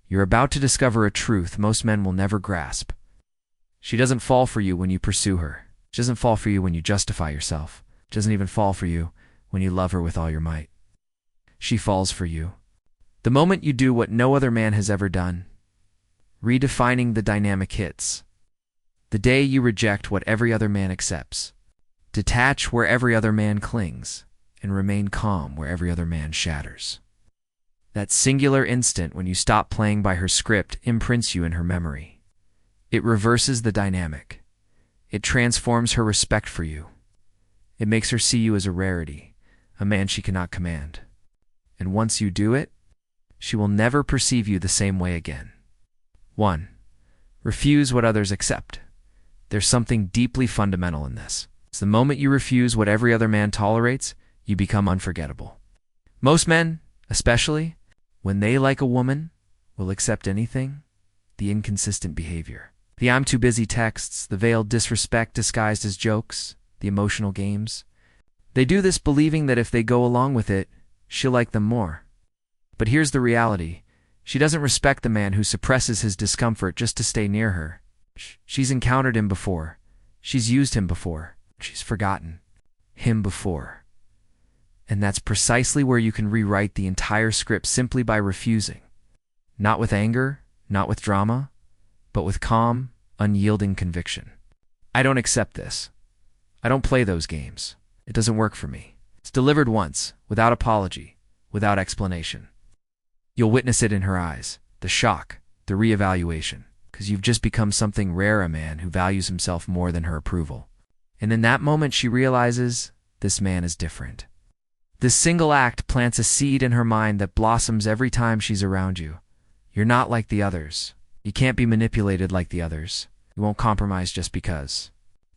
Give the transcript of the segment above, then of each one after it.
You're about to discover a truth most men will never grasp. She doesn't fall for you when you pursue her. She doesn't fall for you when you justify yourself. She doesn't even fall for you when you love her with all your might. She falls for you the moment you do what no other man has ever done. Redefining the dynamic hits. The day you reject what every other man accepts. Detach where every other man clings, and remain calm where every other man shatters. That singular instant when you stop playing by her script imprints you in her memory. It reverses the dynamic. It transforms her respect for you. It makes her see you as a rarity, a man she cannot command. And once you do it, she will never perceive you the same way again. 1. Refuse what others accept. There's something deeply fundamental in this. It's the moment you refuse what every other man tolerates, you become unforgettable. Most men, especially, when they like a woman, will accept anything, the inconsistent behavior, the I'm too busy texts, the veiled disrespect disguised as jokes, the emotional games. They do this believing that if they go along with it, she'll like them more. But here's the reality. She doesn't respect the man who suppresses his discomfort just to stay near her. She's encountered him before. She's used him before. She's forgotten him before. And that's precisely where you can rewrite the entire script simply by refusing. Not with anger, not with drama, but with calm, unyielding conviction. I don't accept this. I don't play those games. It doesn't work for me. It's delivered once, without apology, without explanation. You'll witness it in her eyes, the shock, the reevaluation, because you've just become something rare, a man who values himself more than her approval. And in that moment she realizes this man is different. This single act plants a seed in her mind that blossoms every time she's around you. You're not like the others. You can't be manipulated like the others. You won't compromise just because.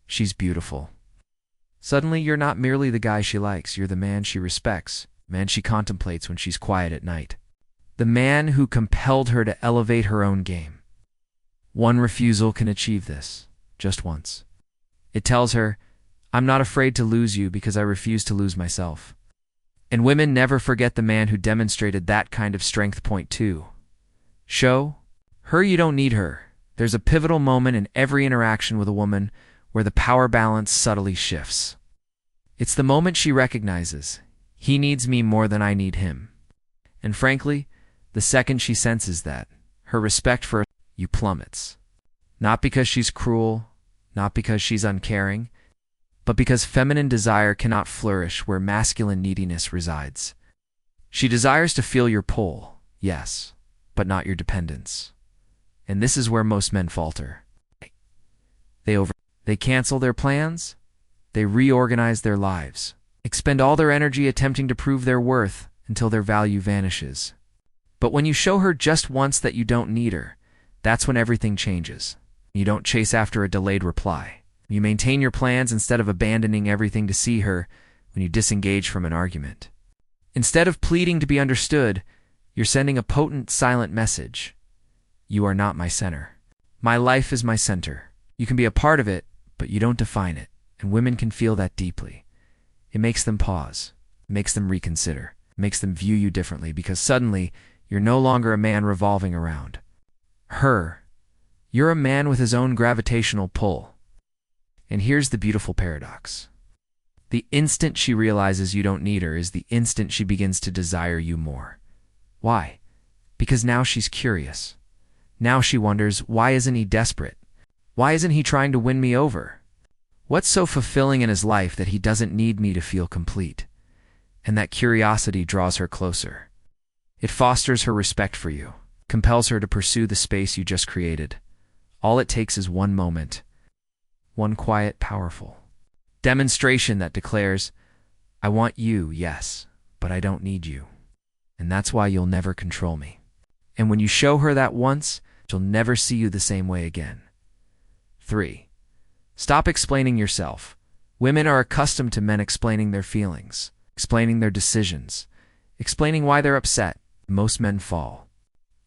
She's beautiful. Suddenly you're not merely the guy she likes, you're the man she respects, the man she contemplates when she's quiet at night. The man who compelled her to elevate her own game. One refusal can achieve this, just once. It tells her, I'm not afraid to lose you because I refuse to lose myself. And women never forget the man who demonstrated that kind of strength. Point 2. Show her you don't need her. There's a pivotal moment in every interaction with a woman where the power balance subtly shifts. It's the moment she recognizes, he needs me more than I need him. And frankly, the second she senses that, her respect for you plummets. Not because she's cruel, not because she's uncaring, but because feminine desire cannot flourish where masculine neediness resides. She desires to feel your pull, yes, but not your dependence. And this is where most men falter. They cancel their plans, they reorganize their lives, expend all their energy attempting to prove their worth until their value vanishes. But when you show her just once that you don't need her, that's when everything changes. You don't chase after a delayed reply. You maintain your plans instead of abandoning everything to see her when you disengage from an argument. Instead of pleading to be understood, you're sending a potent, silent message. You are not my center. My life is my center. You can be a part of it, but you don't define it, and women can feel that deeply. It makes them pause. It makes them reconsider. It makes them view you differently because suddenly you're no longer a man revolving around her. You're a man with his own gravitational pull. And here's the beautiful paradox. The instant she realizes you don't need her is the instant she begins to desire you more. Why? Because now she's curious. Now she wonders, why isn't he desperate? Why isn't he trying to win me over? What's so fulfilling in his life that he doesn't need me to feel complete? And that curiosity draws her closer. It fosters her respect for you, compels her to pursue the space you just created. All it takes is one moment, one quiet, powerful demonstration that declares, I want you, yes, but I don't need you. And that's why you'll never control me. And when you show her that once, she'll never see you the same way again. 3. Stop explaining yourself. Women are accustomed to men explaining their feelings, explaining their decisions, explaining why they're upset. Most men fall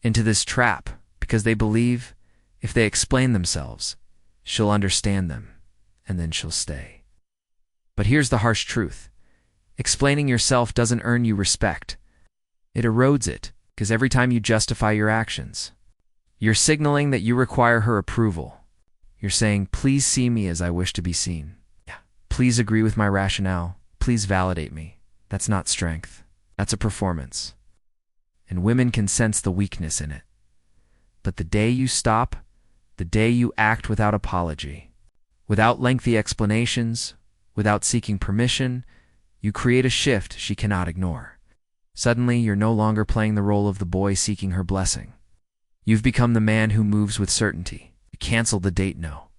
into this trap because they believe if they explain themselves, she'll understand them, and then she'll stay. But here's the harsh truth. Explaining yourself doesn't earn you respect. It erodes it. Because every time you justify your actions, you're signaling that you require her approval. You're saying, please see me as I wish to be seen. Yeah. Please agree with my rationale. Please validate me. That's not strength. That's a performance. And women can sense the weakness in it. But the day you stop, the day you act without apology, without lengthy explanations, without seeking permission, you create a shift she cannot ignore. Suddenly, you're no longer playing the role of the boy seeking her blessing. You've become the man who moves with certainty. You cancel the date no.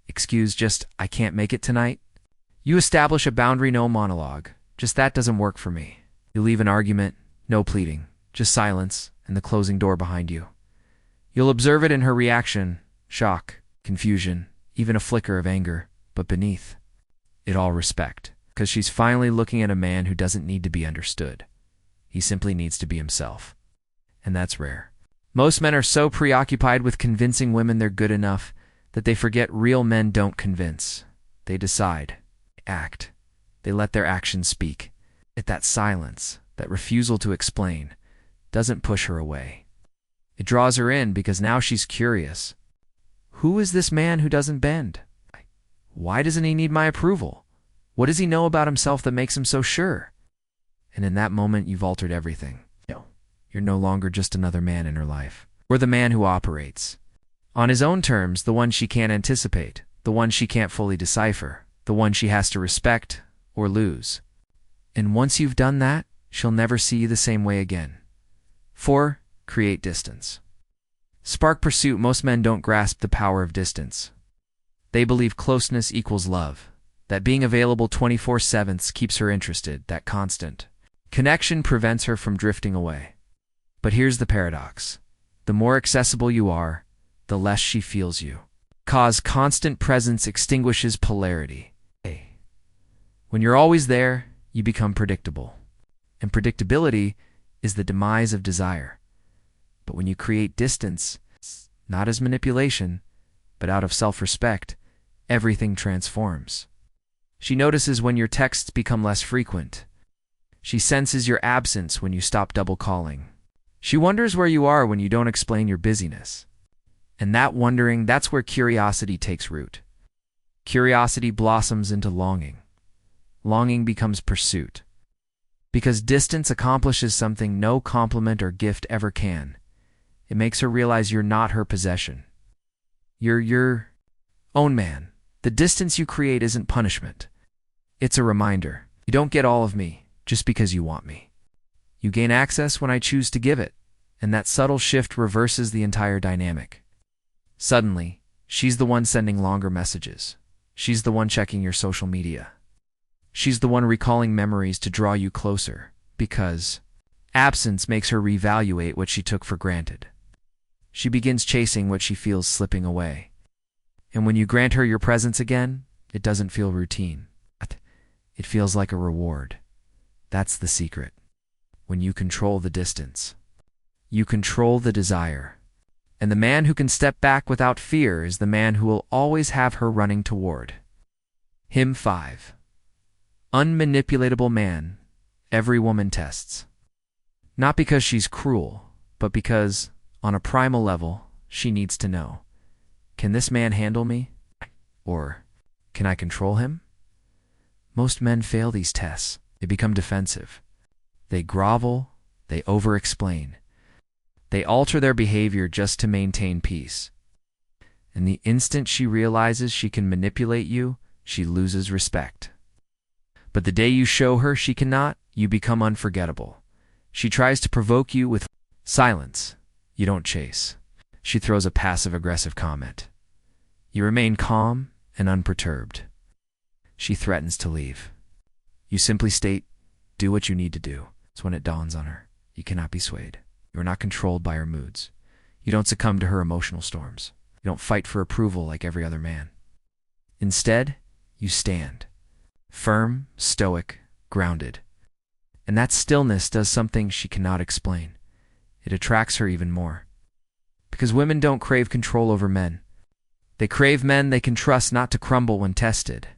Excuse just, I can't make it tonight. You establish a boundary no monologue. Just that doesn't work for me. You leave an argument, no pleading, just silence and the closing door behind you. You'll observe it in her reaction, shock, confusion, even a flicker of anger, but beneath it all respect, because she's finally looking at a man who doesn't need to be understood. He simply needs to be himself. And that's rare. Most men are so preoccupied with convincing women they're good enough that they forget real men don't convince. They decide, act. They let their actions speak. Yet that silence, that refusal to explain, doesn't push her away. It draws her in because now she's curious. Who is this man who doesn't bend? Why doesn't he need my approval? What does he know about himself that makes him so sure? And in that moment, you've altered everything. You're no longer just another man in her life. We're the man who operates on his own terms, the one she can't anticipate, the one she can't fully decipher, the one she has to respect or lose. And once you've done that, she'll never see you the same way again. 4. Create distance. Spark pursuit. Most men don't grasp the power of distance. They believe closeness equals love, that being available 24/7 keeps her interested, that constant connection prevents her from drifting away. But here's the paradox. The more accessible you are, the less she feels you. Cause constant presence extinguishes polarity. When you're always there, you become predictable. And predictability is the demise of desire. But when you create distance, not as manipulation, but out of self-respect, everything transforms. She notices when your texts become less frequent. She senses your absence when you stop double calling. She wonders where you are when you don't explain your busyness. And that wondering, that's where curiosity takes root. Curiosity blossoms into longing. Longing becomes pursuit. Because distance accomplishes something no compliment or gift ever can. It makes her realize you're not her possession. You're your own man. The distance you create isn't punishment. It's a reminder. You don't get all of me just because you want me. You gain access when I choose to give it, and that subtle shift reverses the entire dynamic. Suddenly, she's the one sending longer messages. She's the one checking your social media. She's the one recalling memories to draw you closer, because absence makes her reevaluate what she took for granted. She begins chasing what she feels slipping away. And when you grant her your presence again, it doesn't feel routine. It feels like a reward. That's the secret. When you control the distance, you control the desire. And the man who can step back without fear is the man who will always have her running toward. Hymn 5. Unmanipulatable man, every woman tests. Not because she's cruel, but because, on a primal level, she needs to know. Can this man handle me? Or, can I control him? Most men fail these tests. They become defensive. They grovel, they over-explain. They alter their behavior just to maintain peace. And the instant she realizes she can manipulate you, she loses respect. But the day you show her she cannot, you become unforgettable. She tries to provoke you with silence. You don't chase. She throws a passive-aggressive comment. You remain calm and unperturbed. She threatens to leave. You simply state, do what you need to do. It's when it dawns on her. You cannot be swayed. You are not controlled by her moods. You don't succumb to her emotional storms. You don't fight for approval like every other man. Instead, you stand. Firm, stoic, grounded. And that stillness does something she cannot explain. It attracts her even more. Because women don't crave control over men. They crave men they can trust not to crumble when tested.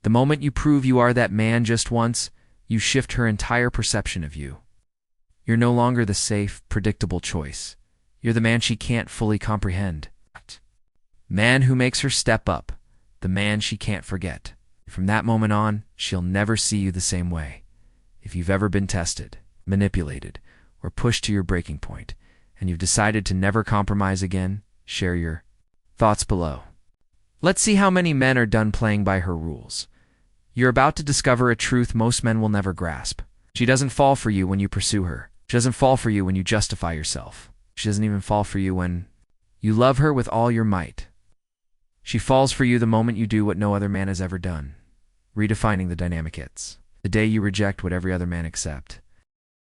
The moment you prove you are that man just once, you shift her entire perception of you. You're no longer the safe, predictable choice. You're the man she can't fully comprehend. Man who makes her step up, the man she can't forget. From that moment on, she'll never see you the same way. If you've ever been tested, manipulated, or pushed to your breaking point, and you've decided to never compromise again, share your thoughts below. Let's see how many men are done playing by her rules. You're about to discover a truth most men will never grasp. She doesn't fall for you when you pursue her. She doesn't fall for you when you justify yourself. She doesn't even fall for you when you love her with all your might. She falls for you the moment you do what no other man has ever done. Redefining the dynamic hits. The day you reject what every other man accepts.